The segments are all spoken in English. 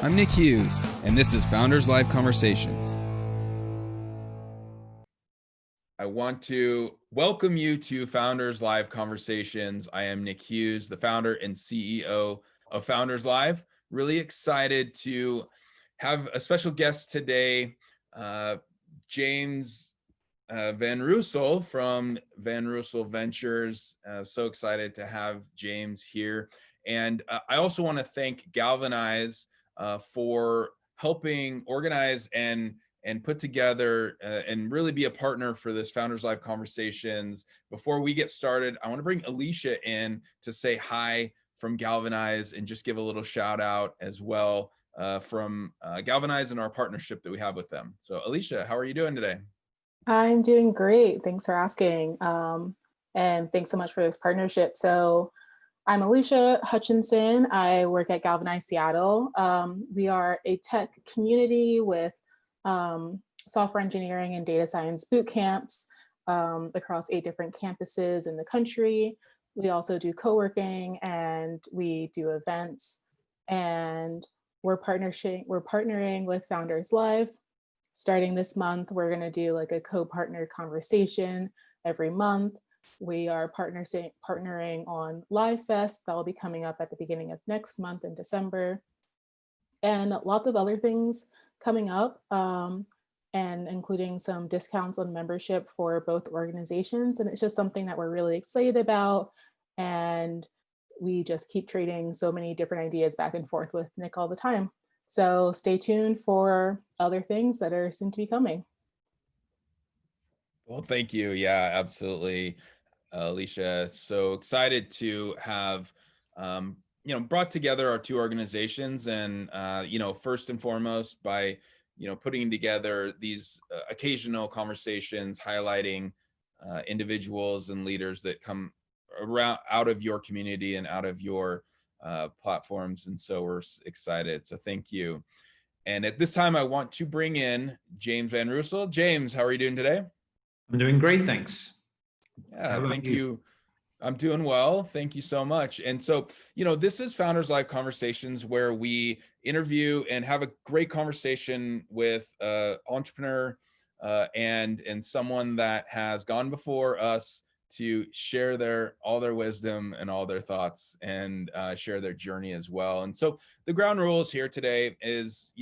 I'm Nick Hughes, and this is Founders Live Conversations. I want to welcome you to Founders Live Conversations. I am Nick Hughes, the founder and CEO of Founders Live. Really excited to have a special guest today, James Vanreusel from Vanreusel Ventures. So excited to have James here. And I also want to thank Galvanize for helping organize and put together and really be a partner for this Founders Live Conversations. Before we get started, I want to bring Alicia in to say hi from Galvanize and just give a little shout out as well from Galvanize and our partnership that we have with them. So Alicia, how are you doing today? I'm doing great. Thanks for asking. And thanks so much for this partnership. So I'm Alicia Hutchinson. I work at Galvanize Seattle. We are a tech community with software engineering and data science boot camps across 8 different campuses in the country. We also do co-working and we do events. And we're partnering with Founders Live. Starting this month, we're going to do like a co-partner conversation every month. We are partnering on Live Fest that will be coming up at the beginning of next month in December, and lots of other things coming up, and including some discounts on membership for both organizations. And it's just something that we're really excited about. And we just keep trading so many different ideas back and forth with Nick all the time. So stay tuned for other things that are soon to be coming. Well, thank you. Yeah, absolutely. Alicia, so excited to have, brought together our 2 organizations and, first and foremost by, putting together these occasional conversations, highlighting individuals and leaders that come around out of your community and out of your platforms. And so we're excited. So thank you. And at this time, I want to bring in James Vanreusel. James, how are you doing today? I'm doing great, thanks. Yeah, thank you. I'm doing well. Thank you so much. And so, this is Founders Live Conversations, where we interview and have a great conversation with entrepreneur and someone that has gone before us to share all their wisdom and all their thoughts and share their journey as well. And so the ground rules here today is,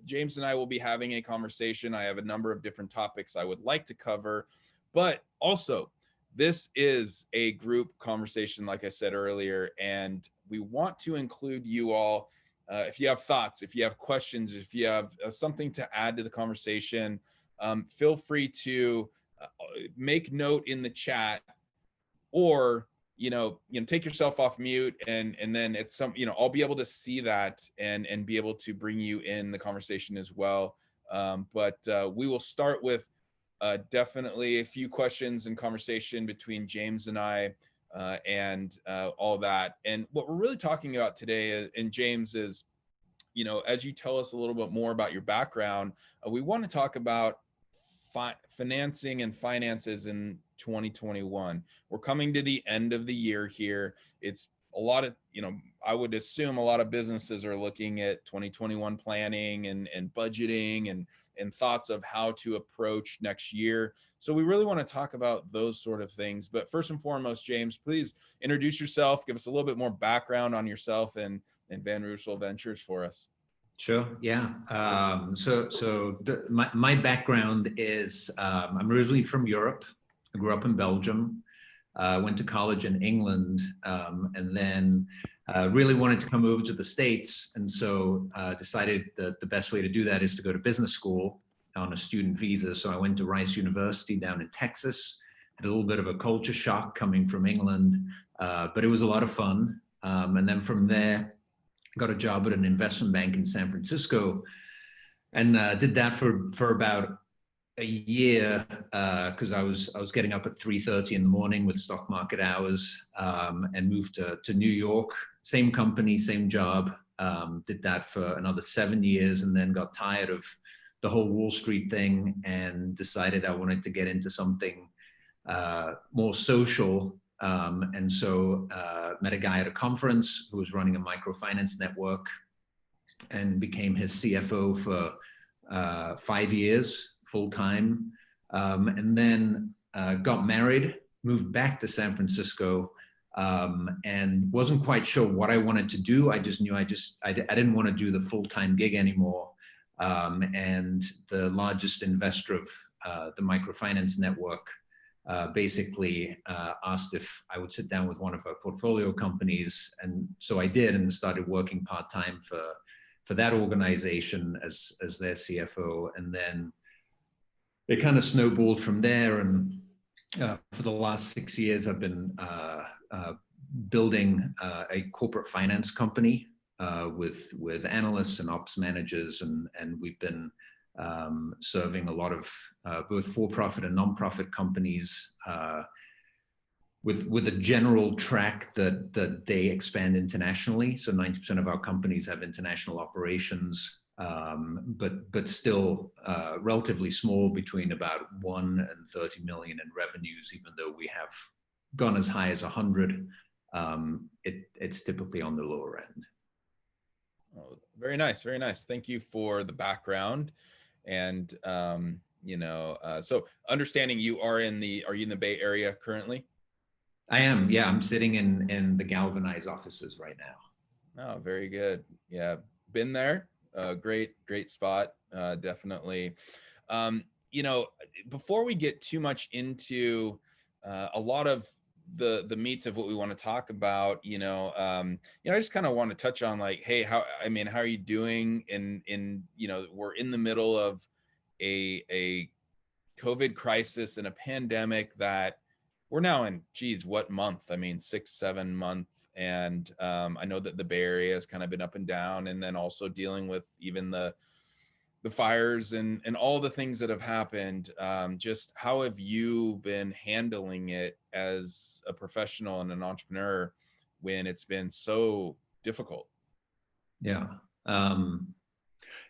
James and I will be having a conversation. I have a number of different topics I would like to cover, but also this is a group conversation, like I said earlier, and we want to include you all. If you have thoughts, if you have questions, if you have something to add to the conversation, feel free to make note in the chat, or take yourself off mute, and then it's I'll be able to see that and be able to bring you in the conversation as well. But we will start with definitely a few questions and conversation between James and I, and all that. And what we're really talking about today, and James, is, as you tell us a little bit more about your background, we want to talk about financing and finances in 2021. We're coming to the end of the year here. It's a lot of, I would assume a lot of businesses are looking at 2021 planning and budgeting and thoughts of how to approach next year. So we really want to talk about those sort of things. But first and foremost, James, please introduce yourself, give us a little bit more background on yourself and Vanreusel Ventures for us. Sure. Yeah. My background is I'm originally from Europe. I grew up in Belgium. Went to college in England, and then really wanted to come over to the States, and so decided that the best way to do that is to go to business school on a student visa. So I went to Rice University down in Texas. Had a little bit of a culture shock coming from England, but it was a lot of fun. And then from there, got a job at an investment bank in San Francisco, and did that for about a year, because I was getting up at 3:30 in the morning with stock market hours, and moved to New York. Same company, same job. Did that for another 7 years, and then got tired of the whole Wall Street thing and decided I wanted to get into something more social. And so met a guy at a conference who was running a microfinance network, and became his CFO for 5 years full time, and then got married, moved back to San Francisco, and wasn't quite sure what I wanted to do. I just knew I didn't want to do the full-time gig anymore. And the largest investor of the microfinance network basically asked if I would sit down with one of our portfolio companies. And so I did, and started working part-time for that organization as their CFO. And then it kind of snowballed from there. And for the last 6 years, I've been building a corporate finance company with analysts and ops managers, and we've been serving a lot of both for-profit and non-profit companies with a general track that they expand internationally. So 90% of our companies have international operations, but still relatively small, between about 1 and 30 million in revenues. Even though we have gone as high as 100, it's typically on the lower end. Oh, very nice, very nice. Thank you for the background. And so understanding are you in the Bay Area currently? I am, yeah. I'm sitting in the Galvanize offices right now. Oh, very good. Yeah, been there. Great spot, definitely. Before we get too much into a lot of the meat of what we want to talk about, I just kind of want to touch on, like, hey, how are you doing? We're in the middle of a COVID crisis and a pandemic that we're now in, what month? 6, 7 months. And I know that the Bay Area has kind of been up and down, and then also dealing with even the fires and all the things that have happened. Just how have you been handling it as a professional and an entrepreneur when it's been so difficult? Yeah.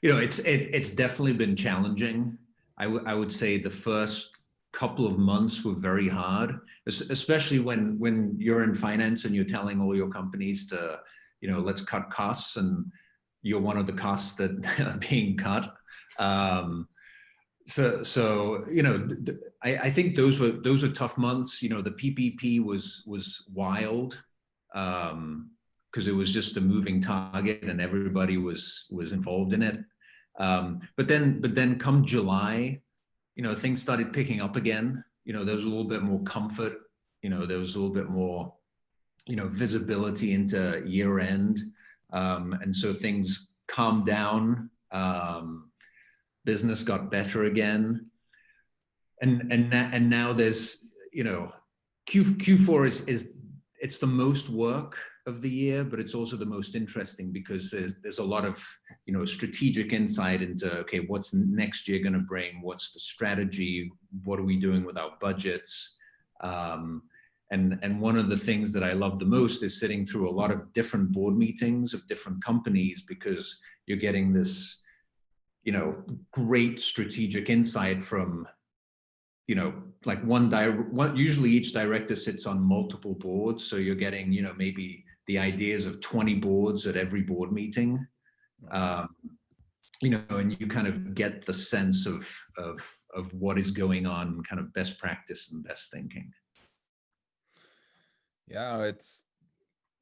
It's definitely been challenging. I would say the first couple of months were very hard, especially when you're in finance and you're telling all your companies to, let's cut costs, and you're one of the costs that are being cut. I think those were tough months. The PPP was wild, because it was just a moving target and everybody was involved in it. But then come July, things started picking up again. There was a little bit more comfort. There was a little bit more, visibility into year end. And so things calmed down. Business got better again. And now there's, Q4 is it's the most work of the year, but it's also the most interesting, because there's a lot of, strategic insight into, okay, what's next year going to bring? What's the strategy? What are we doing with our budgets? And one of the things that I love the most is sitting through a lot of different board meetings of different companies, because you're getting this, great strategic insight from, like usually each director sits on multiple boards. So you're getting, maybe the ideas of 20 boards at every board meeting. And you kind of get the sense of what is going on, kind of best practice and best thinking. Yeah,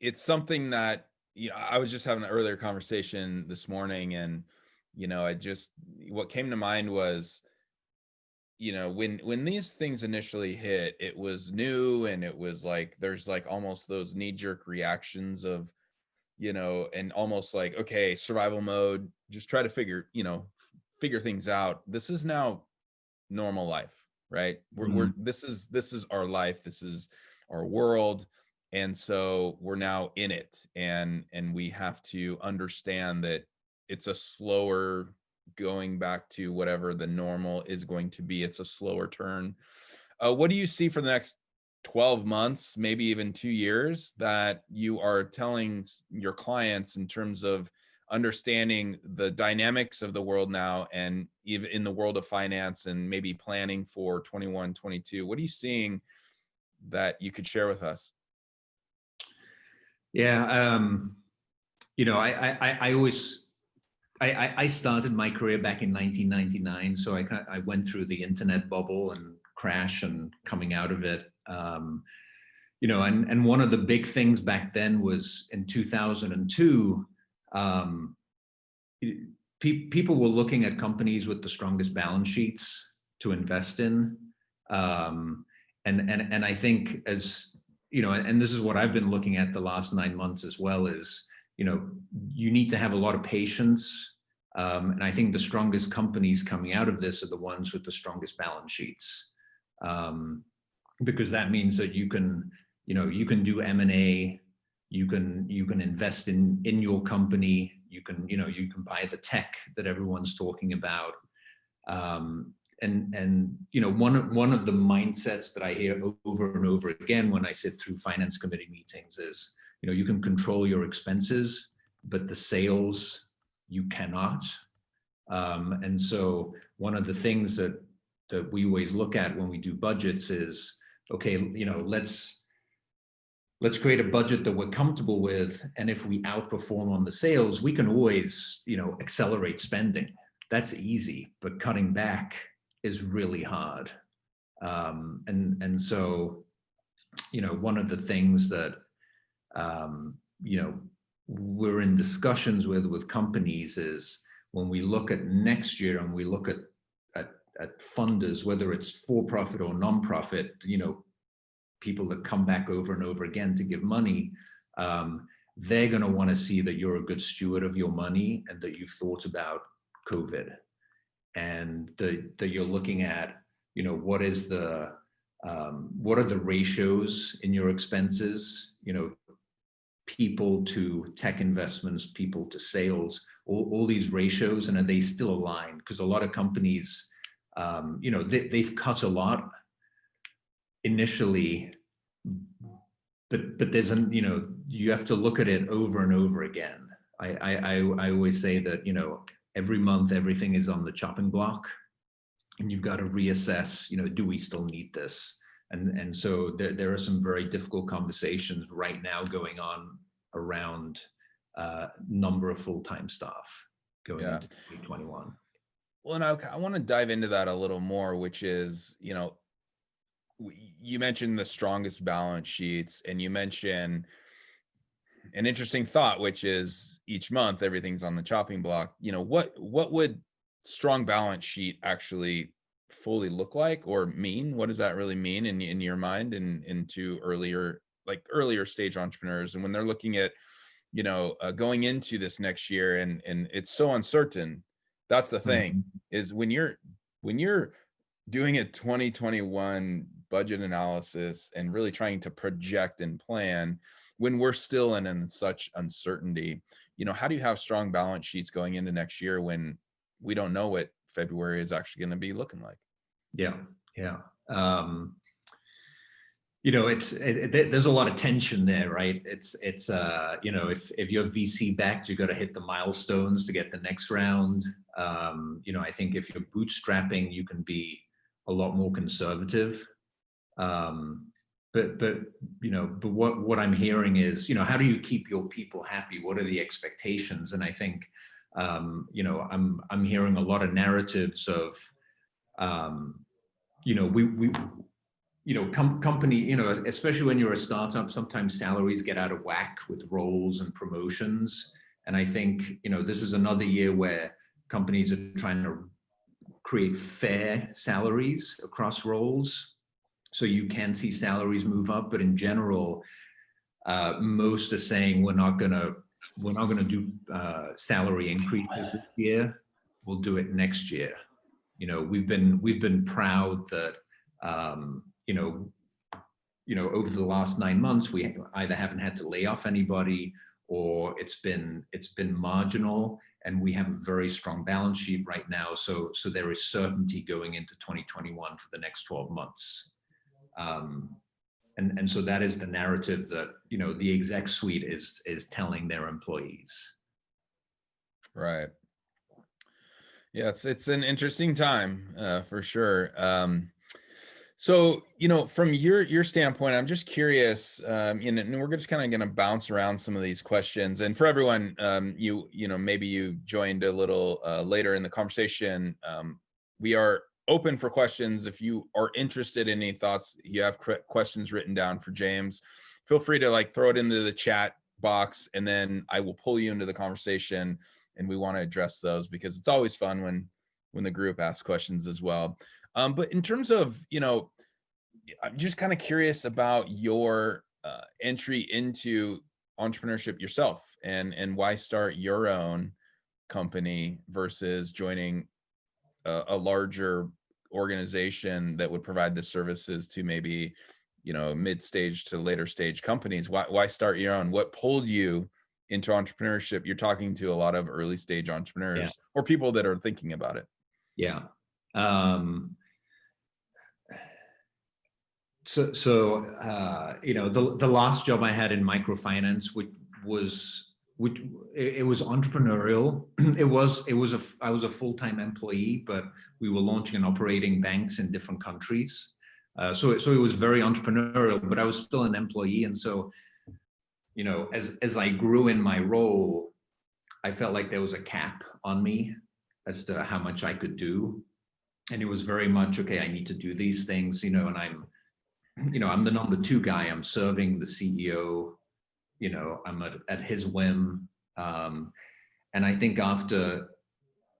it's something that, I was just having an earlier conversation this morning, and what came to mind was, when these things initially hit, it was new, and it was like, there's like almost those knee-jerk reactions of, and almost like, okay, survival mode, just try to figure things out. This is now normal life, right? This is our life. This is our world. And so we're now in it, and we have to understand that it's a slower going back to whatever the normal is going to be. It's a slower turn. What do you see for the next 12 months, maybe even 2 years, that you are telling your clients in terms of understanding the dynamics of the world now, and even in the world of finance, and maybe planning for 21, 22? What are you seeing that you could share with us? Yeah. I always I started my career back in 1999, so I went through the internet bubble and crash and coming out of it. You know, and one of the big things back then was in 2002, people were looking at companies with the strongest balance sheets to invest in. And I think, as you know, and this is what I've been looking at the last 9 months as well, is, you know, you need to have a lot of patience. And I think the strongest companies coming out of this are the ones with the strongest balance sheets. Because that means that you can, you know, you can do M&A, you can invest in your company, you can, you know, you can buy the tech that everyone's talking about. And you know, one of the mindsets that I hear over and over again when I sit through finance committee meetings is, you know, you can control your expenses, but the sales you cannot. And so one of the things that we always look at when we do budgets is, okay, you know, let's create a budget that we're comfortable with. And if we outperform on the sales, we can always, you know, accelerate spending. That's easy, but cutting back is really hard. And so, you know, one of the things that, you know, we're in discussions with companies is when we look at next year and we look at funders, whether it's for-profit or non-profit, you know, people that come back over and over again to give money, they're going to want to see that you're a good steward of your money and that you've thought about COVID, and that you're looking at, you know, what are the ratios in your expenses, you know, people to tech investments, people to sales, all these ratios, and are they still aligned? Because a lot of companies, you know, they've cut a lot initially, but there's you know, you have to look at it over and over again. I always say that, you know, every month everything is on the chopping block, and you've got to reassess, you know, do we still need this? And so there are some very difficult conversations right now going on around number of full-time staff going into 2021. Well, and I want to dive into that a little more, which is, you know, you mentioned the strongest balance sheets, and you mentioned an interesting thought, which is each month everything's on the chopping block. You know, what would strong balance sheet actually fully look like or mean? What does that really mean in your mind, and into earlier stage entrepreneurs, and when they're looking at, you know, going into this next year, and it's so uncertain. That's the thing, is when you're doing a 2021 budget analysis and really trying to project and plan when we're still in such uncertainty, you know, how do you have strong balance sheets going into next year when we don't know what February is actually going to be looking like? Yeah. You know, there's a lot of tension there, right? It's you know, if you're VC backed, you got to hit the milestones to get the next round. You know, I think if you're bootstrapping, you can be a lot more conservative. But you know, but what I'm hearing is, you know, how do you keep your people happy? What are the expectations? And I think, you know, I'm hearing a lot of narratives of, you know, you know, company, you know, especially when you're a startup, sometimes salaries get out of whack with roles and promotions. And I think, you know, this is another year where companies are trying to create fair salaries across roles, so you can see salaries move up. But in general, most are saying we're not gonna do salary increases this year. We'll do it next year. You know, we've been proud that, you know, over the last 9 months, we either haven't had to lay off anybody, or it's been marginal, and we have a very strong balance sheet right now. So there is certainty going into 2021 for the next 12 months. And so that is the narrative that, you know, the exec suite is telling their employees. Right. Yeah, it's an interesting time, for sure. So, from your standpoint, I'm just curious, and we're just kind of going to bounce around some of these questions. And for everyone, maybe you joined a little later in the conversation. We are open for questions. If you are interested in any thoughts, you have questions written down for James, feel free to throw it into the chat box, and then I will pull you into the conversation, and we want to address those because it's always fun when the group asks questions as well. But in terms of, I'm just kind of curious about your entry into entrepreneurship yourself, and why start your own company versus joining a larger organization that would provide the services to maybe, mid-stage to later stage companies. Why start your own? What pulled you into entrepreneurship? You're talking to a lot of early stage entrepreneurs or people that are thinking about it. Yeah. The last job I had in microfinance, it was entrepreneurial. I was a full-time employee, but we were launching and operating banks in different countries. So it was very entrepreneurial, but I was still an employee. And so, as I grew in my role, I felt like there was a cap on me as to how much I could do. And it was very much, okay, I need to do these things, and I'm the number 2 guy. I'm serving the CEO, I'm at his whim. And I think after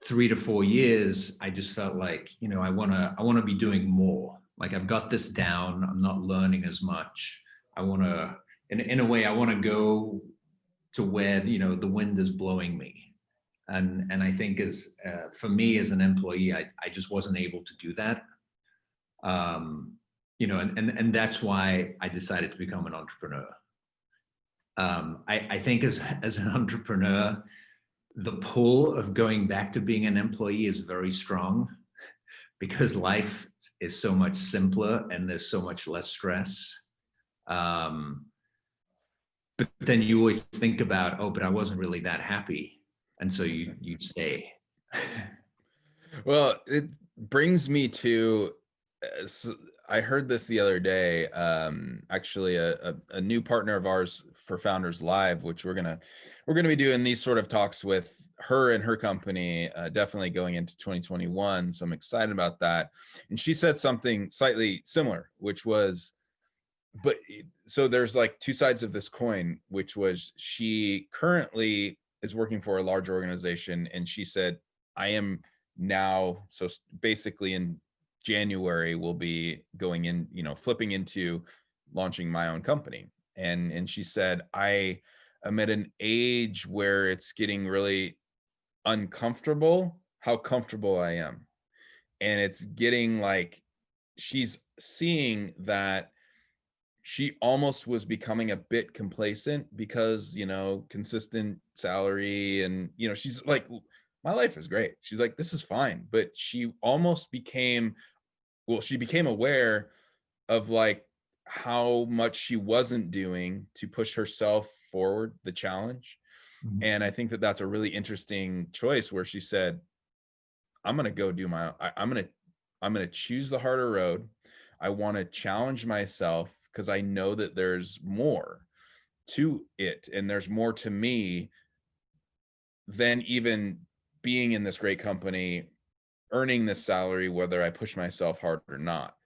3 to 4 years, I just felt like, I want to be doing more. Like, I've got this down. I'm not learning as much. I want to, in a way, I want to go to where, the wind is blowing me. And I think for me as an employee, I just wasn't able to do that. And that's why I decided to become an entrepreneur. I think as an entrepreneur, the pull of going back to being an employee is very strong because life is so much simpler and there's so much less stress. But then you always think about, but I wasn't really that happy. And so you stay. Well, it brings me to, I heard this the other day, actually a new partner of ours for Founders Live, which we're gonna be doing these sort of talks with her and her company, definitely going into 2021. So I'm excited about that. And she said something slightly similar, which was, so there's like 2 sides of this coin, which was she currently is working for a large organization, and she said, I am now, so basically in January we'll be going in, flipping into launching my own company. And she said, I am at an age where it's getting really uncomfortable how comfortable I am. And it's getting like, she's seeing that she almost was becoming a bit complacent because, consistent salary, and, she's like, my life is great. She's like, this is fine. But she almost became aware of like how much she wasn't doing to push herself forward, the challenge. Mm-hmm. And I think that that's a really interesting choice where she said, I'm going to go do I'm going to choose the harder road. I want to challenge myself because I know that there's more to it, and there's more to me than even being in this great company, earning this salary, whether I push myself hard or not.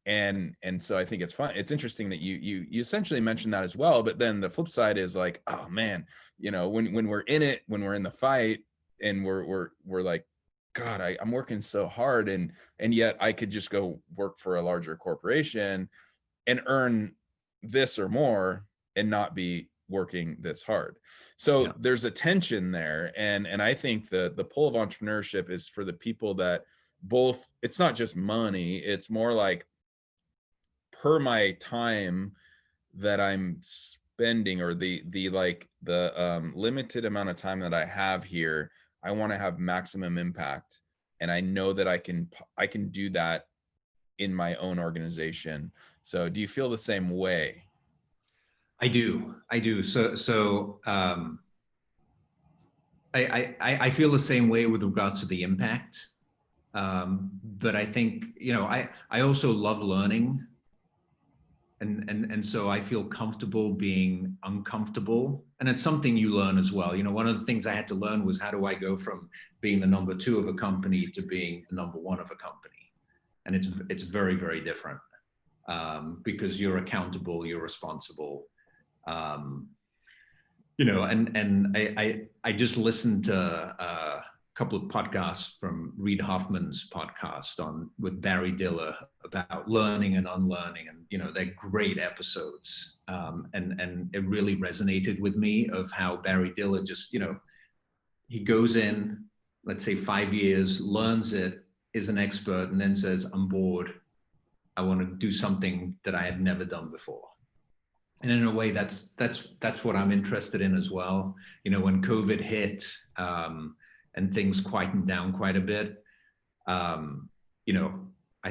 And so I think it's fun. It's interesting that you essentially mentioned that as well. But then the flip side is like, oh man, when we're in it, when we're in the fight, and we're like, God, I'm working so hard, and yet I could just go work for a larger corporation and earn this or more and not be working this hard. So there's a tension there. And I think the pull of entrepreneurship is for the people that both, it's not just money, it's more like per my time that I'm spending, or the limited amount of time that I have here, I want to have maximum impact. And I know that I can do that in my own organization. So do you feel the same way? I do. So I feel the same way with regards to the impact. But I think, I also love learning. And so I feel comfortable being uncomfortable. And it's something you learn as well. One of the things I had to learn was, how do I go from being the number 2 of a company to being the number 1 of a company? And it's very, very different, because you're accountable, you're responsible. And I just listened to a couple of podcasts from Reid Hoffman's podcast with Barry Diller about learning and unlearning, and they're great episodes. And it really resonated with me of how Barry Diller just he goes in, let's say 5 years, learns it, is an expert, and then says, I'm bored. I want to do something that I had never done before. And in a way, that's what I'm interested in as well. When COVID hit, and things quietened down quite a bit, I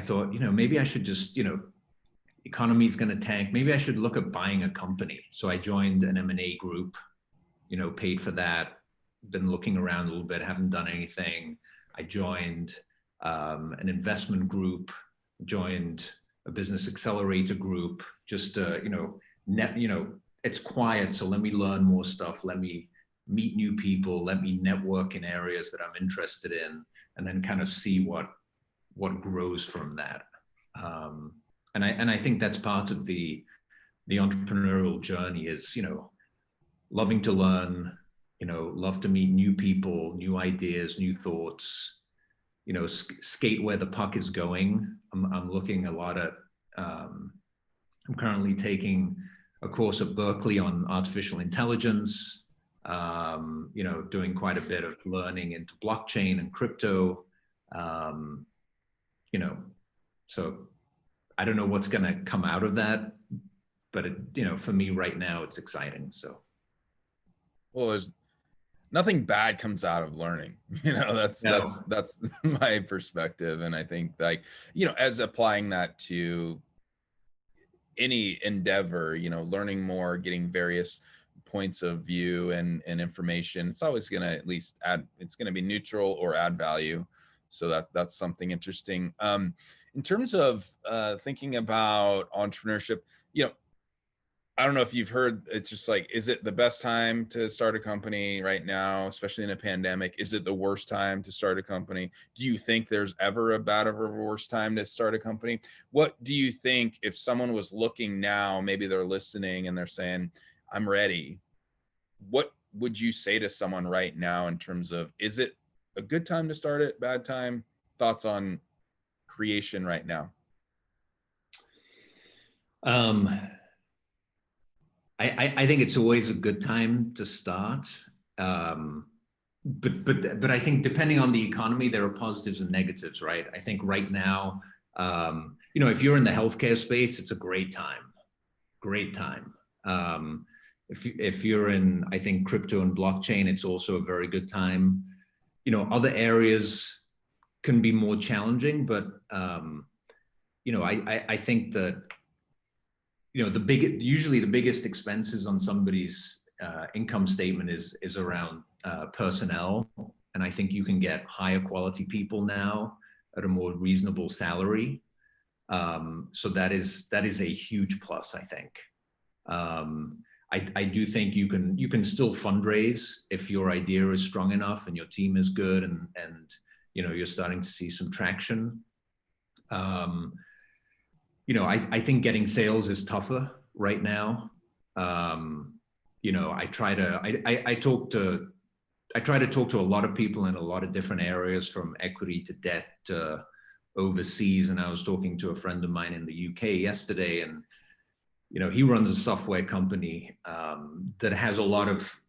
thought, maybe I should just, economy's going to tank. Maybe I should look at buying a company. So I joined an M&A group, paid for that, been looking around a little bit, haven't done anything. I joined an investment group, joined a business accelerator group, just, it's quiet. So let me learn more stuff. Let me meet new people. Let me network in areas that I'm interested in, and then kind of see what grows from that. And I think that's part of the entrepreneurial journey is, loving to learn, love to meet new people, new ideas, new thoughts, skate where the puck is going. I'm looking a lot at, I'm currently taking a course at Berkeley on artificial intelligence, doing quite a bit of learning into blockchain and crypto, so I don't know what's going to come out of that, but for me right now, it's exciting. So. Well, there's nothing bad comes out of learning, that's my perspective. And I think as applying that to any endeavor, learning more, getting various points of view and information, it's always going to at least it's going to be neutral or add value. So that's something interesting. In terms of thinking about entrepreneurship, I don't know if you've heard, it's just like, is it the best time to start a company right now, especially in a pandemic? Is it the worst time to start a company? Do you think there's ever a better or worse time to start a company? What do you think if someone was looking now, maybe they're listening and they're saying, I'm ready? What would you say to someone right now in terms of, is it a good time to start it, bad time? Thoughts on creation right now? I think it's always a good time to start. But I think depending on the economy, there are positives and negatives, right? I think right now, if you're in the healthcare space, it's a great time. If you're in, I think, crypto and blockchain, it's also a very good time. Other areas can be more challenging, but I think that usually the biggest expenses on somebody's income statement is around personnel, and I think you can get higher quality people now at a more reasonable salary. So that is a huge plus, I think. I do think you can still fundraise if your idea is strong enough and your team is good, and you're starting to see some traction. I think getting sales is tougher right now. I try to talk to a lot of people in a lot of different areas, from equity to debt to overseas. And I was talking to a friend of mine in the UK yesterday, and he runs a software company that has a lot of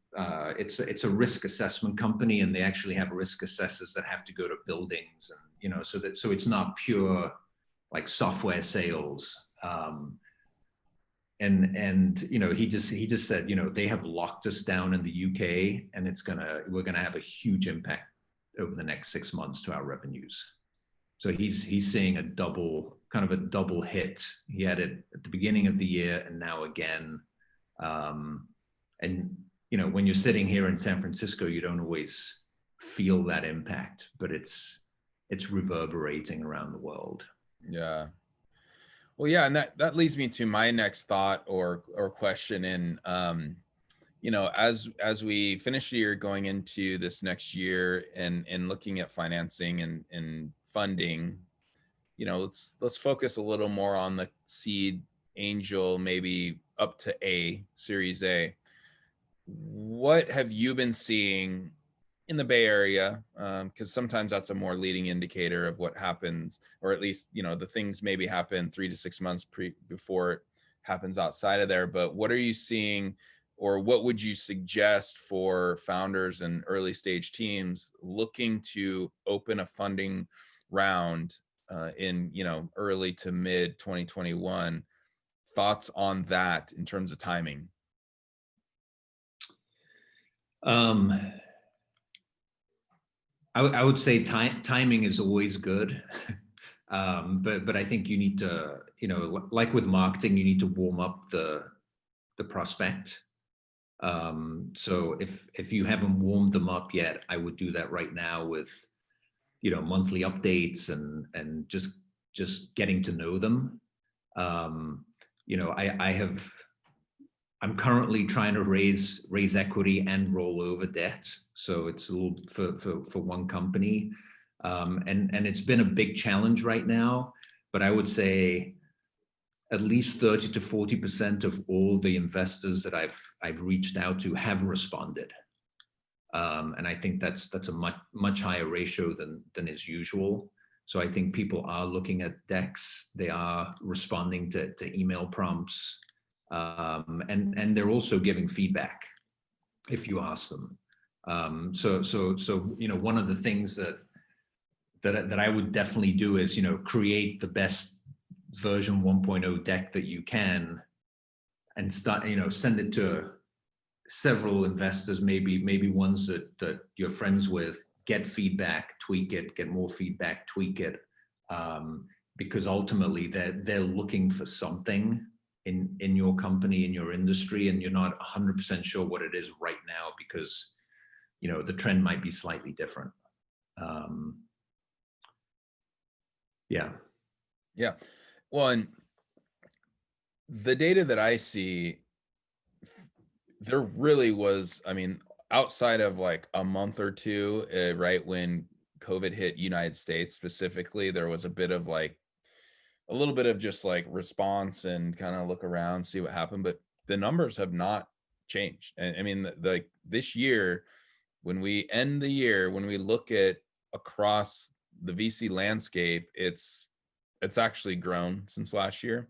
it's a risk assessment company, and they actually have risk assessors that have to go to buildings, and so it's not pure like software sales. And he just said, they have locked us down in the UK, and we're gonna have a huge impact over the next 6 months to our revenues. So he's seeing a double hit. He had it at the beginning of the year and now again. And when you're sitting here in San Francisco, you don't always feel that impact, but it's it's reverberating around the world. Yeah. Well, yeah, and that leads me to my next thought or question. And you know, as we finish the year, going into this next year, and looking at financing and funding, you know, let's focus a little more on the seed, angel, maybe up to A, Series A. What have you been seeing in the Bay Area? Because sometimes that's a more leading indicator of what happens, or at least, you know, the things maybe happen 3 to 6 months before it happens outside of there. But what are you seeing, or what would you suggest for founders and early stage teams looking to open a funding round in, you know, early to mid 2021? Thoughts on that in terms of timing? I would say timing is always good. But I think you need to, you know, like with marketing, you need to warm up the prospect. So if you haven't warmed them up yet, I would do that right now with, you know, monthly updates and just getting to know them. You know, I'm currently trying to raise equity and roll over debt. So it's a little for one company. And it's been a big challenge right now, but I would say at least 30 to 40% of all the investors that I've reached out to have responded. And I think that's a much higher ratio than is usual. So I think people are looking at decks, they are responding to email prompts, and they're also giving feedback if you ask them. So you know, one of the things that I would definitely do is, you know, create the best version 1.0 deck that you can, and start, you know, send it to several investors, maybe ones that you're friends with, get feedback, tweak it, get more feedback, tweak it, because ultimately they're looking for something in your company, in your industry, and you're not 100% sure what it is right now because, you know, the trend might be slightly different. Yeah. Well, and the data that I see, there really was, I mean, outside of like a month or two, right when COVID hit United States specifically, there was a little bit of just like response and kind of look around, see what happened, but the numbers have not changed. And I mean, like this year, when we end the year, when we look at across the VC landscape, it's actually grown since last year.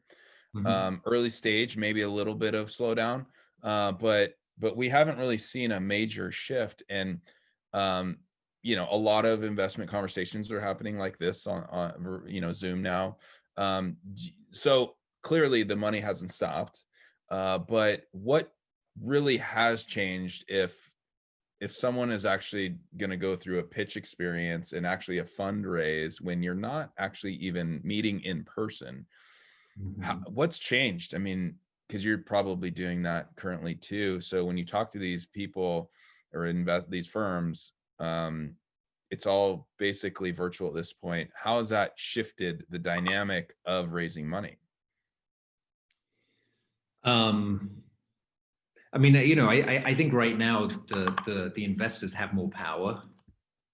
Mm-hmm. Early stage, maybe a little bit of slowdown, but we haven't really seen a major shift. And you know, a lot of investment conversations are happening like this on you know, Zoom now. So clearly the money hasn't stopped, but what really has changed, if someone is actually going to go through a pitch experience and actually a fundraise when you're not actually even meeting in person, what's changed? I mean, because you're probably doing that currently too. So when you talk to these people or invest these firms, it's all basically virtual at this point. How has that shifted the dynamic of raising money? I mean, you know, I think right now the investors have more power,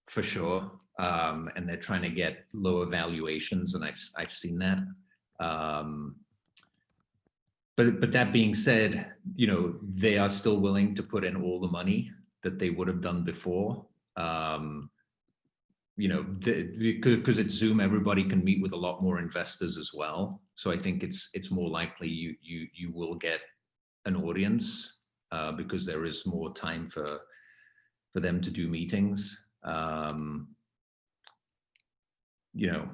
for sure, and they're trying to get lower valuations, and I've seen that. But that being said, you know, they are still willing to put in all the money that they would have done before. You know, because it's Zoom, everybody can meet with a lot more investors as well. So I think it's more likely you will get an audience because there is more time for them to do meetings. You know,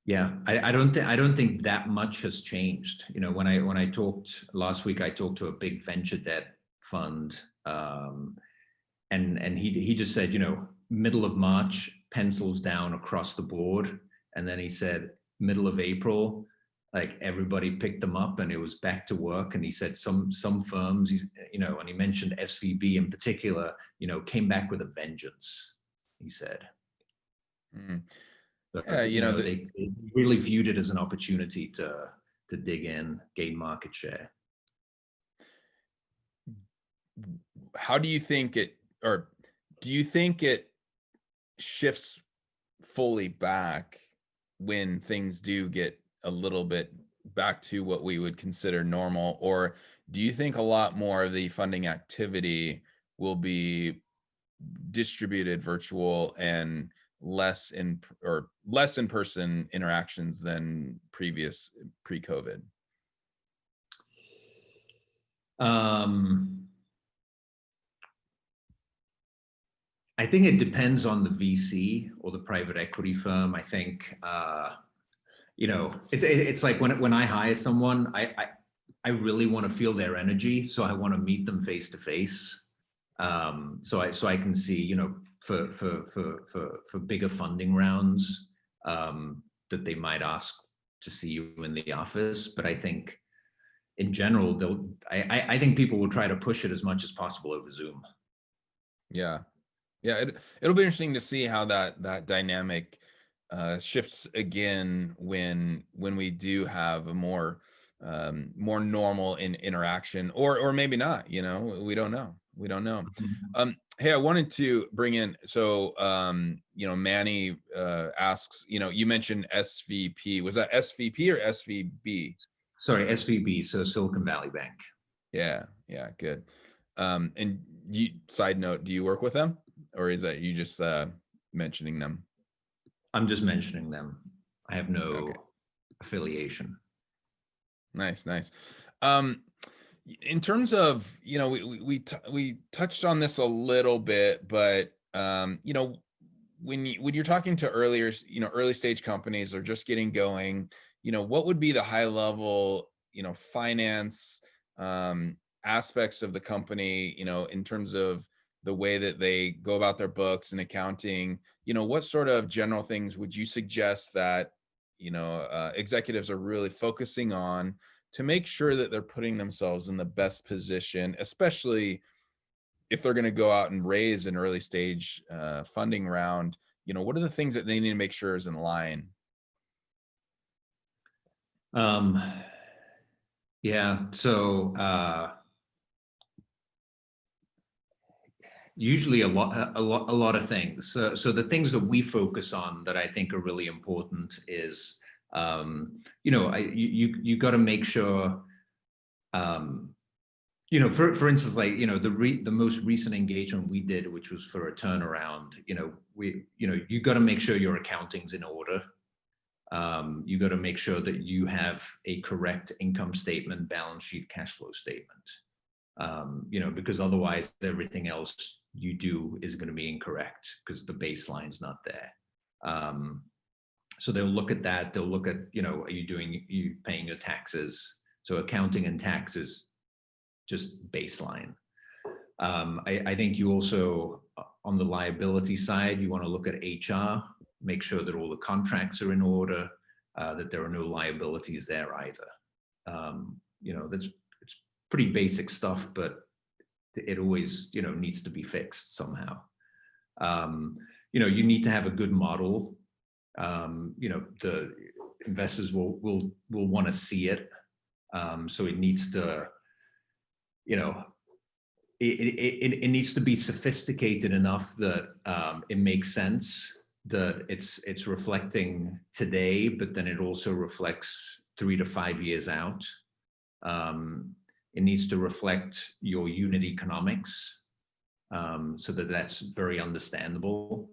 yeah, I don't think that much has changed. You know, when I talked last week, I talked to a big venture debt fund, and he just said, you know, middle of March, pencils down across the board, and then he said middle of April, like everybody picked them up and it was back to work. And he said some firms, you know, and he mentioned SVB in particular, you know, came back with a vengeance, he said. Mm. So, Yeah, you know, they really viewed it as an opportunity to dig in, gain market share. How do you think it, or do you think it shifts fully back when things do get a little bit back to what we would consider normal? Or do you think a lot more of the funding activity will be distributed virtual and less in-person interactions than pre-COVID? I think it depends on the VC or the private equity firm. I think, you know, it's like when I hire someone, I really want to feel their energy. So I want to meet them face to face. So I can see, you know, for bigger funding rounds, that they might ask to see you in the office. But I think in general, I think people will try to push it as much as possible over Zoom. Yeah. Yeah, it'll be interesting to see how that dynamic shifts again when we do have a more normal interaction, or maybe not. You know, we don't know. Hey, I wanted to bring in, so you know, Manny asks, you know, you mentioned SVP. Was that SVP or SVB? Sorry, SVB, so Silicon Valley Bank. Yeah, good. And side note, do you work with them? Or is that you just mentioning them? I'm just mentioning them. I have no affiliation. Nice. In terms of, you know, we touched on this a little bit, but you know, when you're talking to early stage companies or just getting going, you know, what would be the high level, you know, finance aspects of the company, you know, in terms of the way that they go about their books and accounting? You know, what sort of general things would you suggest that, you know, executives are really focusing on to make sure that they're putting themselves in the best position, especially if they're going to go out and raise an early stage funding round? You know, what are the things that they need to make sure is in line? Yeah, so usually a lot of things. So the things that we focus on that I think are really important is, you know, you got to make sure, you know, for instance, like, you know, the most recent engagement we did, which was for a turnaround, you know, you got to make sure your accounting's in order. You got to make sure that you have a correct income statement, balance sheet, cash flow statement. You know, because otherwise everything else you do is going to be incorrect because the baseline's not there. So they'll look at that. They'll look at, you know, are you paying your taxes? So accounting and taxes, just baseline. I think you also, on the liability side, you want to look at HR, make sure that all the contracts are in order, that there are no liabilities there either. You know, it's pretty basic stuff, but it always, you know, needs to be fixed somehow. You know, you need to have a good model. You know, the investors will want to see it. So it needs to, you know, it needs to be sophisticated enough that it makes sense, that it's reflecting today, but then it also reflects 3 to 5 years out. It needs to reflect your unit economics, so that that's very understandable.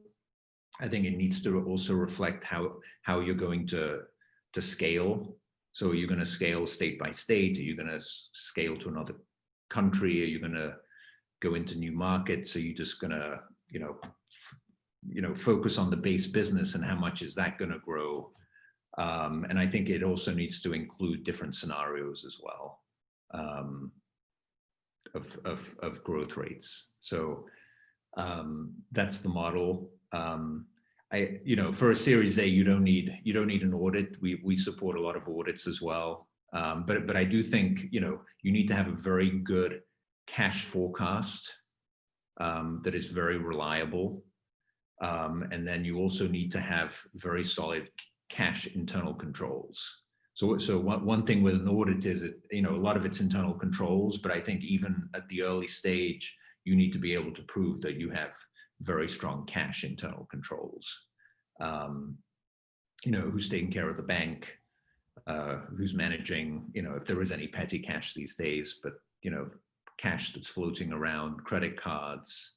I think it needs to also reflect how you're going to scale. So are you going to scale state by state? Are you going to scale to another country? Are you going to go into new markets? Are you just going to, you know, focus on the base business and how much is that going to grow? And I think it also needs to include different scenarios as well, of growth rates. So that's the model. You know, for a Series A, you don't need an audit. We support a lot of audits as well. But I do think, you know, you need to have a very good cash forecast that is very reliable. And then you also need to have very solid cash internal controls. So one thing with an audit is a lot of it's internal controls, but I think even at the early stage, you need to be able to prove that you have very strong cash internal controls. Who's taking care of the bank, who's managing, if there is any petty cash these days, but, cash that's floating around, credit cards.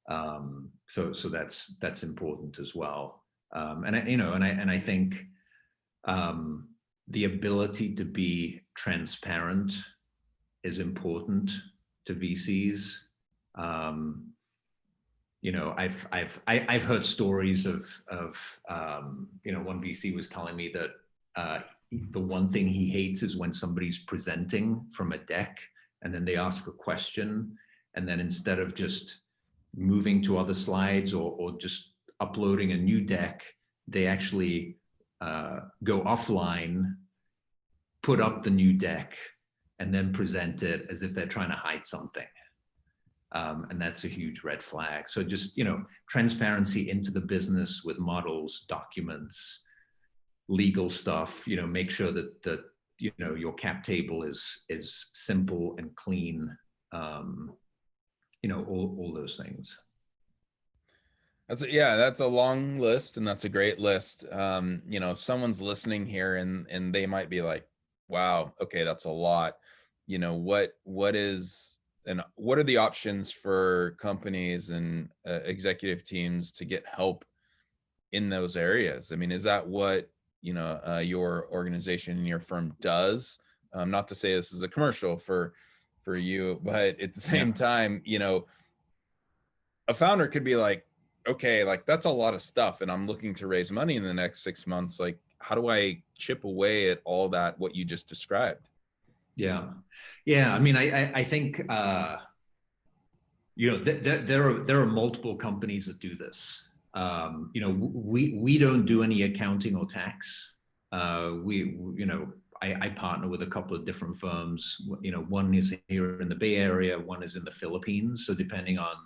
So that's important as well. I think the ability to be transparent is important to VCs. I've heard stories of one VC was telling me that the one thing he hates is when somebody's presenting from a deck and then they ask a question, and then instead of just moving to other slides or just uploading a new deck, they actually go offline, put up the new deck, and then present it as if they're trying to hide something. And that's a huge red flag. So just, transparency into the business with models, documents, legal stuff, make sure that your cap table is simple and clean, all those things. That's a long list, and that's a great list. If someone's listening here and they might be like, wow, okay, that's a lot. What are the options for companies and executive teams to get help in those areas? I mean, is that what your organization and your firm does? Not to say this is a commercial for you, but at the same time, a founder could be like, okay, like that's a lot of stuff, and I'm looking to raise money in the next 6 months. Like, how do I chip away at all that, what you just described? Yeah. I mean, I think there are multiple companies that do this. We don't do any accounting or tax. I partner with a couple of different firms. One is here in the Bay Area, one is in the Philippines. So depending on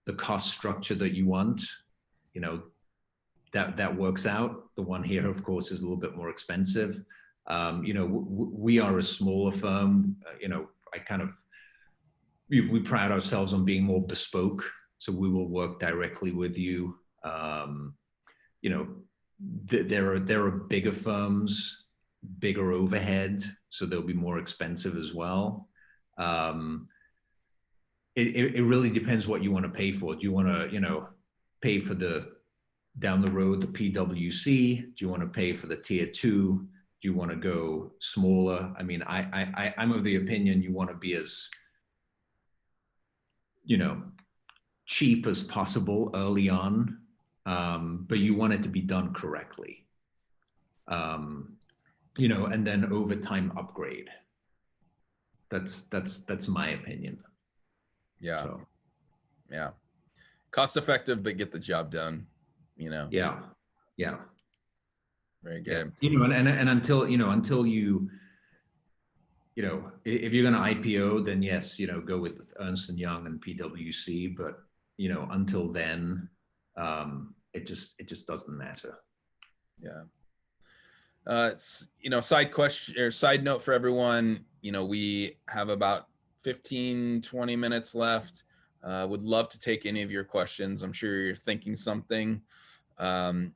the cost structure that you want, that works out. The one here, of course, is a little bit more expensive. We are a smaller firm. We pride ourselves on being more bespoke. So we will work directly with you. There are bigger firms, bigger overhead, so they'll be more expensive as well. It really depends what you want to pay for. Do you want to, pay for down the road, the PwC? Do you want to pay for the tier 2? Do you want to go smaller? I mean, I'm of the opinion you want to be as, cheap as possible early on, but you want it to be done correctly. And then over time upgrade. That's my opinion. Yeah. So. Yeah. Cost effective, but get the job done, Yeah. Very good. And until you, if you're going to IPO, then yes, go with Ernst & Young and PwC, but, until then, it just doesn't matter. Yeah. Side question or side note for everyone, we have about 15-20 minutes left. Would love to take any of your questions. I'm sure you're thinking something. So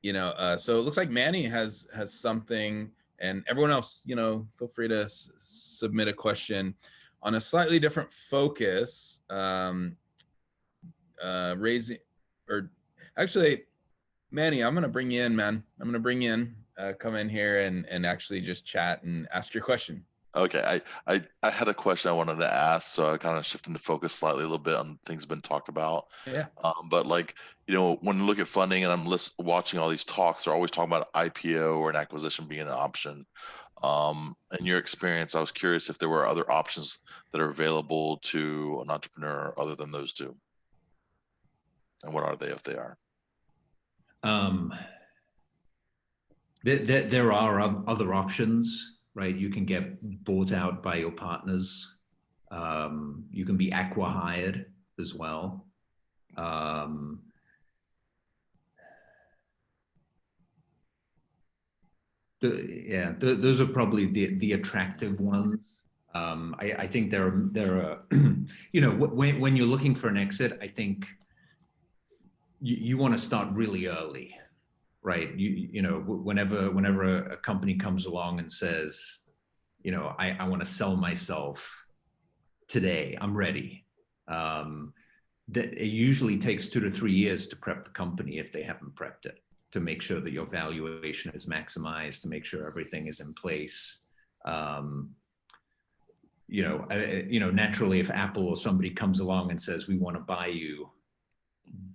it looks like Manny has something, and everyone else, feel free to submit a question on a slightly different focus. Raising, or actually, Manny, I'm gonna bring you in, man. I'm gonna bring you in. Come in here and actually just chat and ask your question. Okay, I had a question I wanted to ask, so I kind of shifted the focus slightly a little bit on things been talked about. Yeah. But when you look at funding, and I'm watching all these talks, they're always talking about IPO or an acquisition being an option. In your experience, I was curious if there were other options that are available to an entrepreneur other than those two, and what are they if they are? There are other options. Right, you can get bought out by your partners. You can be acqui-hired as well. Those are probably the attractive ones. I think there are you know, when you're looking for an exit, I think you want to start really early, right? You know, whenever a company comes along and says, you know, I want to sell myself today, I'm ready. That it usually takes 2 to 3 years to prep the company if they haven't prepped it, to make sure that your valuation is maximized, to make sure everything is in place. You know, naturally, if Apple or somebody comes along and says, we want to buy you,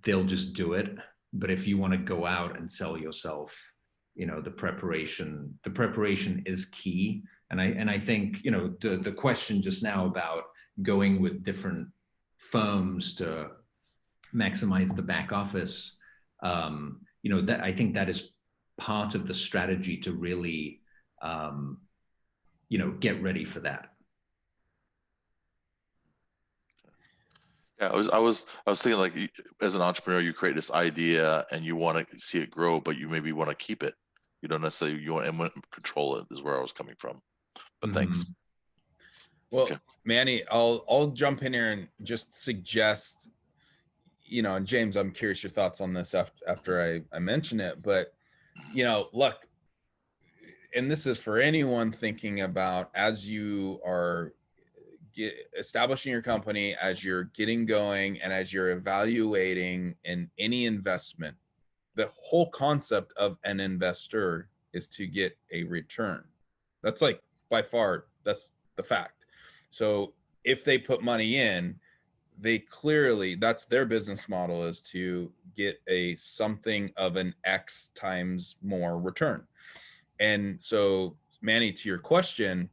they'll just do it. But if you want to go out and sell yourself, you know, the preparation is key. And I think, you know, the question just now about going with different firms to maximize the back office, you know, that I think that is part of the strategy to really, you know, get ready for that. Yeah, I was thinking, like, as an entrepreneur, you create this idea and you want to see it grow, but you maybe want to keep it. You don't necessarily you want to control it. Is where I was coming from. But thanks. Well, okay. Manny, I'll jump in here and just suggest, you know, and James, I'm curious your thoughts on this after I mention it, but, you know, look, and this is for anyone thinking about as you are establishing your company, as you're getting going, and as you're evaluating in any investment, the whole concept of an investor is to get a return. That's like by far, that's the fact. So if they put money in, they clearly, that's their business model, is to get a something of an X times more return. And so, Manny, to your question,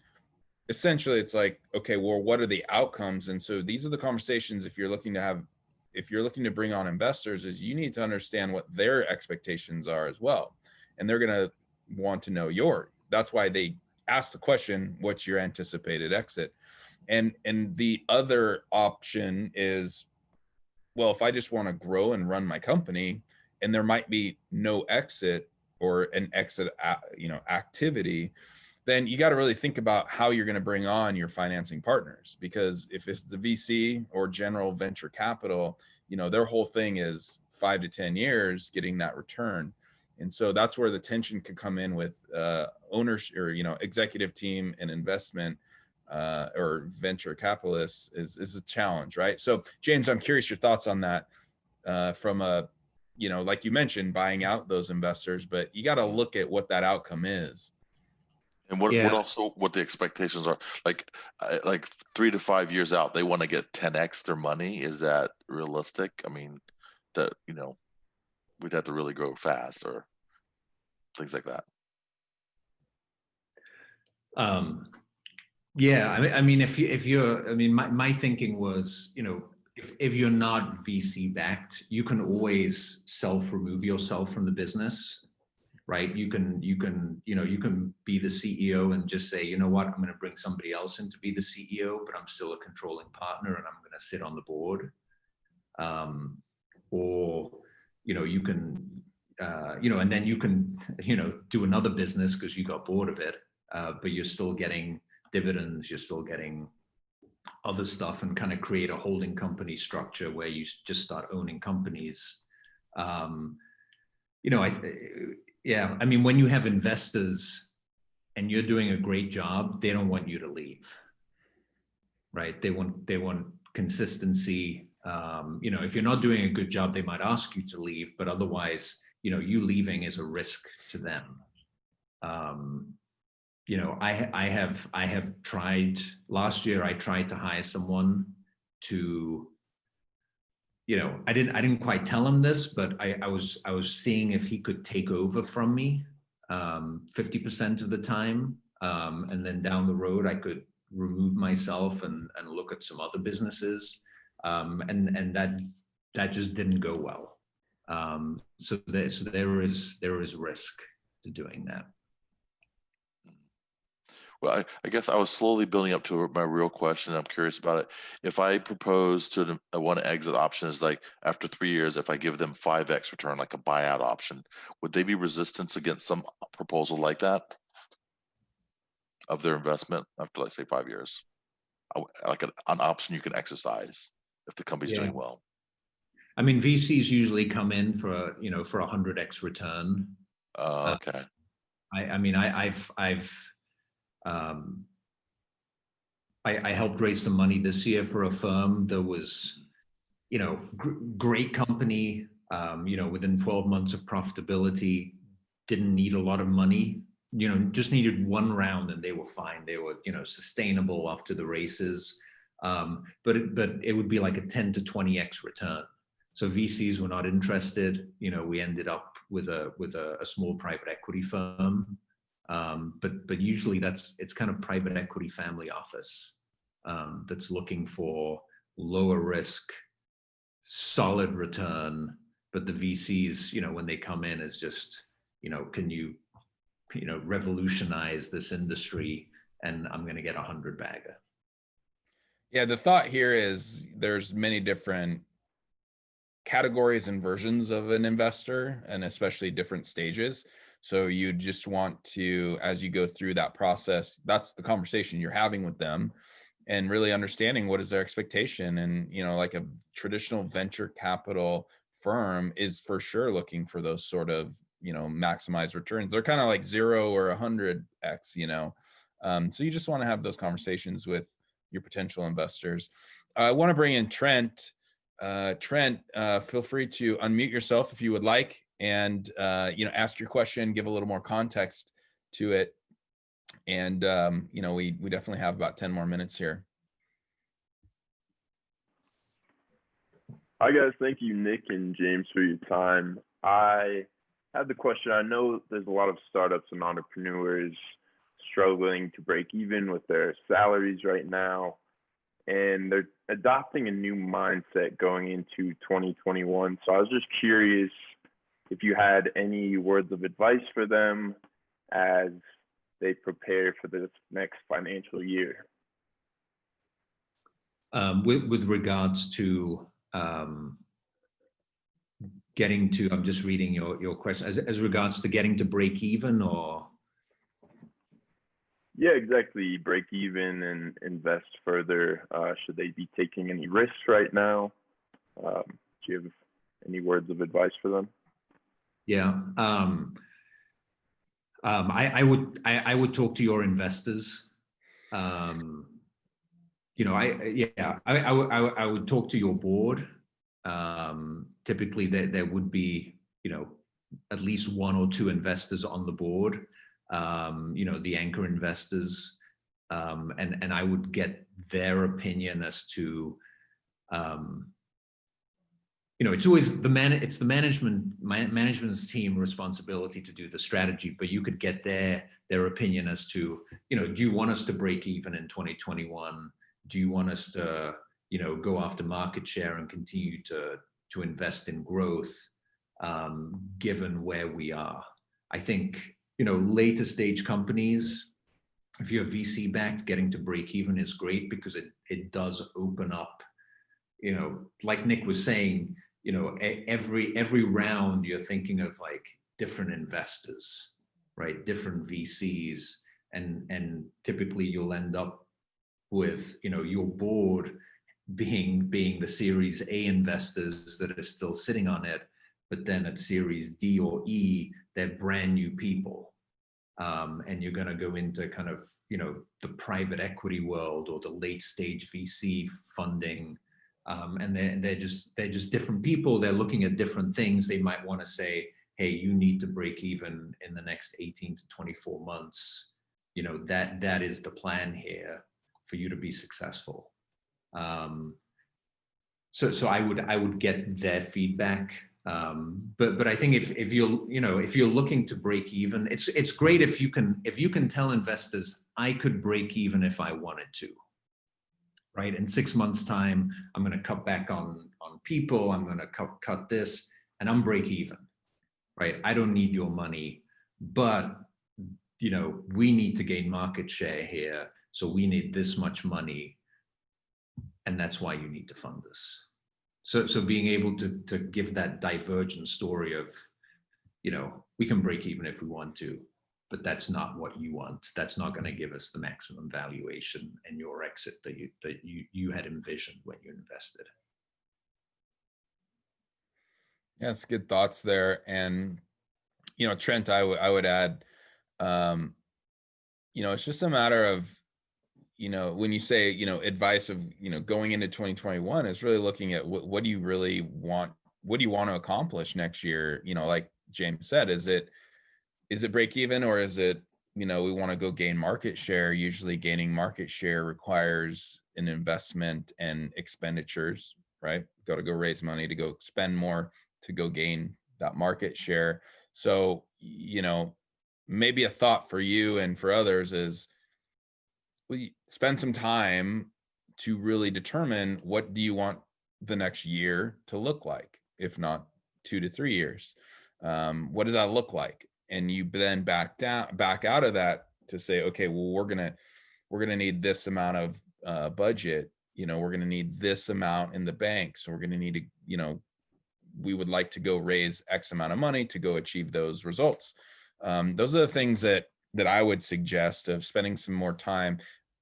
essentially it's like, okay, well, what are the outcomes? And so these are the conversations, if you're looking to bring on investors, is you need to understand what their expectations are as well. And they're going to want to know that's why they ask the question, what's your anticipated exit? And the other option is, well, if I just want to grow and run my company and there might be no exit or an exit, you know, activity, then you got to really think about how you're going to bring on your financing partners. Because if it's the VC or general venture capital, you know, their whole thing is 5 to 10 years getting that return. And so that's where the tension could come in with owners, or, you know, executive team and investment or venture capitalists is a challenge, right? So James, I'm curious your thoughts on that from a, you know, like you mentioned, buying out those investors, but you got to look at what that outcome is. And what the expectations are, like 3 to 5 years out, they want to get 10x their money. Is that realistic? I mean, that, you know, we'd have to really grow fast or things like that. Yeah, I mean, if you're, I mean, my thinking was, you know, if you're not VC backed, you can always remove yourself from the business. Right? You can be the CEO and just say, you know what, I'm going to bring somebody else in to be the CEO, but I'm still a controlling partner and I'm going to sit on the board. Or, you know, you can, you know, and then you can, you know, do another business because you got bored of it, but you're still getting dividends, you're still getting other stuff, and kind of create a holding company structure where you just start owning companies. You know, yeah, I mean, when you have investors and you're doing a great job, they don't want you to leave, right? They want consistency. You know, if you're not doing a good job, they might ask you to leave, but otherwise, you know, you leaving is a risk to them. You know, I have tried, last year, I tried to hire someone to, you know, I didn't quite tell him this, but I was seeing if he could take over from me 50% of the time, and then down the road I could remove myself and look at some other businesses, and that just didn't go well. So there is risk to doing that. Well, I guess I was slowly building up to my real question. I'm curious about it. If I propose to one exit option is like after 3 years, if I give them 5x return, like a buyout option, would they be resistance against some proposal like that of their investment after, let's say, 5 years? Like an option you can exercise if the company's doing well. I mean, VCs usually come in for, for 100x return. Okay. I mean, I helped raise some money this year for a firm that was, great company, within 12 months of profitability, didn't need a lot of money, just needed one round and they were fine. They were, sustainable after the races. But it would be like a 10 to 20x return. So VCs were not interested. We ended up with a small private equity firm. But usually it's kind of private equity family office that's looking for lower risk, solid return. But the VCs, when they come in, is just, can you revolutionize this industry, and I'm going to get 100-bagger. Yeah, the thought here is there's many different categories and versions of an investor, and especially different stages. So you just want to, as you go through that process, that's the conversation you're having with them, and really understanding what is their expectation. And, like a traditional venture capital firm is for sure looking for those sort of, maximized returns. They're kind of like 0 or 100x, so you just want to have those conversations with your potential investors. I want to bring in Trent. Trent, feel free to unmute yourself if you would like, and ask your question, give a little more context to it. And we definitely have about 10 more minutes here. Hi guys, thank you Nick and James for your time. I have the question. I know there's a lot of startups and entrepreneurs struggling to break even with their salaries right now, and they're adopting a new mindset going into 2021. So I was just curious if you had any words of advice for them as they prepare for this next financial year. With regards to getting to, I'm just reading your question, as regards to getting to break even, or? Yeah, exactly. Break even and invest further. Should they be taking any risks right now? Do you have any words of advice for them? Yeah, I would talk to your investors. I would talk to your board. Typically, there would be at least 1 or 2 investors on the board. The anchor investors, and I would get their opinion as to, it's always it's the management's team responsibility to do the strategy, but you could get their opinion as to, do you want us to break even in 2021? Do you want us to, go after market share and continue to invest in growth, given where we are? I think, later stage companies, if you're VC backed, getting to break even is great because it does open up, like Nick was saying, every round you're thinking of like different investors, right? Different VCs, and typically you'll end up with, your board being the Series A investors that are still sitting on it, but then at Series D or E, they're brand new people. And you're going to go into kind of, the private equity world or the late stage VC funding. And they're just different people. They're looking at different things. They might want to say, hey, you need to break even in the next 18 to 24 months. That is the plan here for you to be successful. So I would get their feedback. But I think if you're looking to break even, it's great if you can tell investors, I could break even if I wanted to, right? In 6 months time, I'm going to cut back on people. I'm going to cut this, and I'm break even, right? I don't need your money, but you know, we need to gain market share here, so we need this much money, and that's why you need to fund us. So being able to give that divergent story of, you know, we can break even if we want to, but that's not what you want. That's not going to give us the maximum valuation and your exit that you had envisioned when you invested. Yeah, it's good thoughts there. And, you know, Trent, I would add, you know, it's just a matter of, you know, when you say, you know, advice of, you know, going into 2021, it's really looking at what do you really want? What do you want to accomplish next year? You know, like James said, is it break even, or is it, you know, we want to go gain market share? Usually gaining market share requires an investment and expenditures, right? Got to go raise money to go spend more to go gain that market share. So, you know, maybe a thought for you and for others is, we spend some time to really determine what do you want the next year to look like, if not 2 to 3 years. What does that look like? And you then back out of that to say, okay, well, we're gonna need this amount of budget. You know, we're gonna need this amount in the bank. So we're gonna need to, you know, we would like to go raise X amount of money to go achieve those results. Those are the things that I would suggest, of spending some more time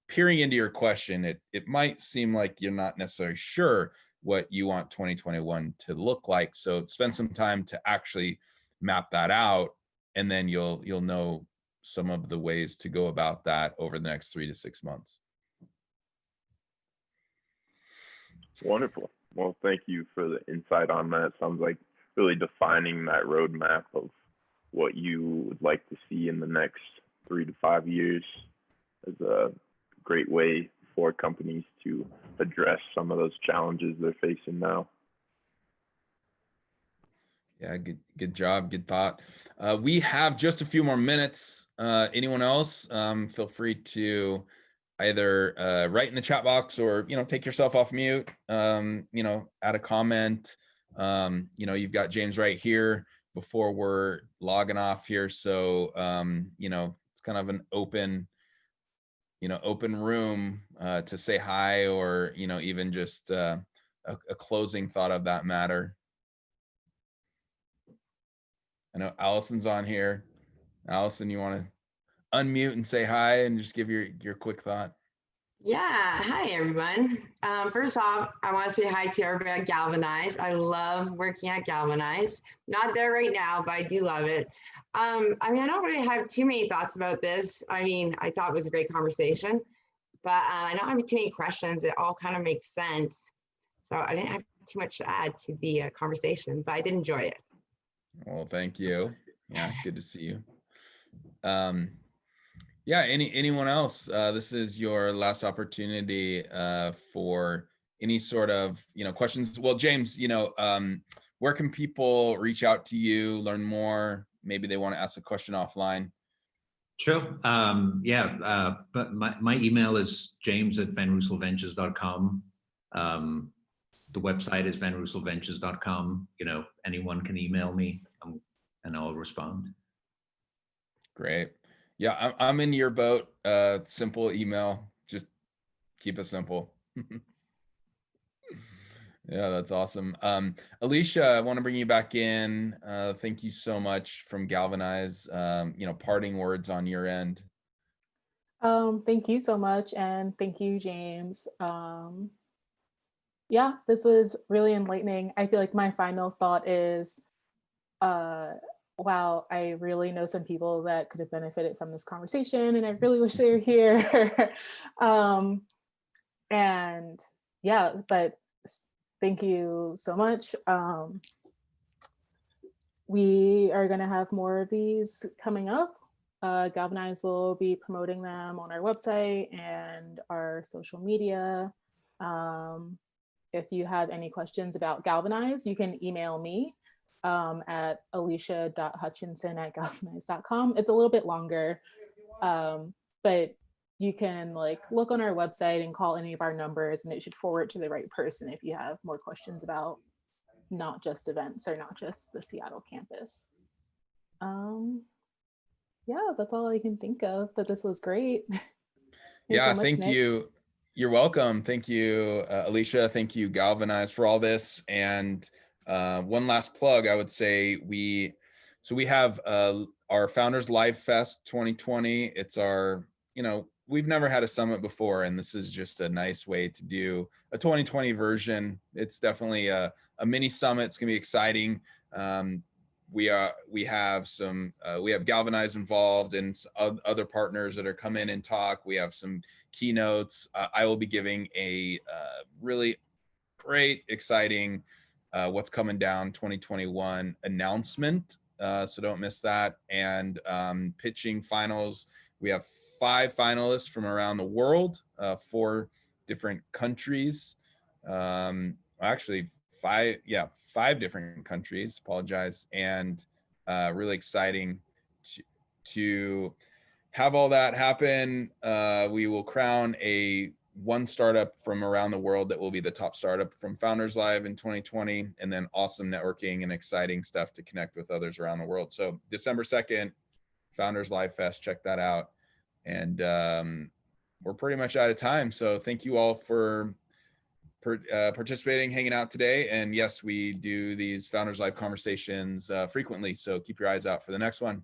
peering into your question. It might seem like you're not necessarily sure what you want 2021 to look like. So spend some time to actually map that out, and then you'll know some of the ways to go about that over the next 3 to 6 months. Wonderful. Well, thank you for the insight on that. Sounds like really defining that roadmap of what you would like to see in the next 3 to 5 years is a great way for companies to address some of those challenges they're facing now. Yeah, good job, good thought. We have just a few more minutes. Anyone else, feel free to either write in the chat box, or, you know, take yourself off mute, you know, add a comment. You know, you've got James right here before we're logging off here. So, you know, it's kind of an open room to say hi, or, you know, even just a closing thought of that matter. I know Alison's on here. Alison, you want to unmute and say hi and just give your quick thought? Yeah, hi everyone. First off, I want to say hi to everybody at Galvanize. I love working at Galvanize. Not there right now, but I do love it. I mean, I don't really have too many thoughts about this. I mean, I thought it was a great conversation, but I don't have too many questions. It all kind of makes sense. So I didn't have too much to add to the conversation, but I did enjoy it. Well, thank you. Yeah, good to see you. Yeah, anyone else? This is your last opportunity for any sort of, you know, questions. Well, James, you know, where can people reach out to you, learn more? Maybe they want to ask a question offline. Sure. Yeah, but my email is james@vanreuselventures.com. The website is vanreuselventures.com. You know, anyone can email me, and I'll respond. Great. Yeah, I'm in your boat. Simple email. Just keep it simple. Yeah, that's awesome. Alicia, I want to bring you back in. Thank you so much from Galvanize. You know, parting words on your end. Thank you so much, and thank you, James. Yeah, this was really enlightening. I feel like my final thought is, wow, I really know some people that could have benefited from this conversation, and I really wish they were here. And yeah, but thank you so much. We are going to have more of these coming up. Galvanize will be promoting them on our website and our social media. If you have any questions about Galvanize, you can email me at alicia.hutchinson@galvanize.com. It's a little bit longer, but you can like look on our website and call any of our numbers, and it should forward to the right person if you have more questions about not just events or not just the Seattle campus. Yeah, that's all I can think of, but this was great. Thanks Yeah, so much, thank Nick. you. You're welcome. Thank you, Alicia. Thank you, Galvanize, for all this. And one last plug, I would say we have our Founders Live Fest 2020. It's our, we've never had a summit before, and this is just a nice way to do a 2020 version. It's definitely a mini summit. It's gonna be exciting. We have Galvanize involved and other partners that are come in and talk. We have some keynotes. I will be giving a really great, exciting what's coming down 2021 announcement. So don't miss that. And pitching finals. We have 5 finalists from around the world, 4 different countries. Actually, 5 different countries. Apologize. And really exciting to have all that happen. We will crown one startup from around the world that will be the top startup from Founders Live in 2020, and then awesome networking and exciting stuff to connect with others around the world. So December 2nd, Founders Live Fest, check that out. And we're pretty much out of time. So thank you all for participating, hanging out today. And yes, we do these Founders Live conversations frequently. So keep your eyes out for the next one.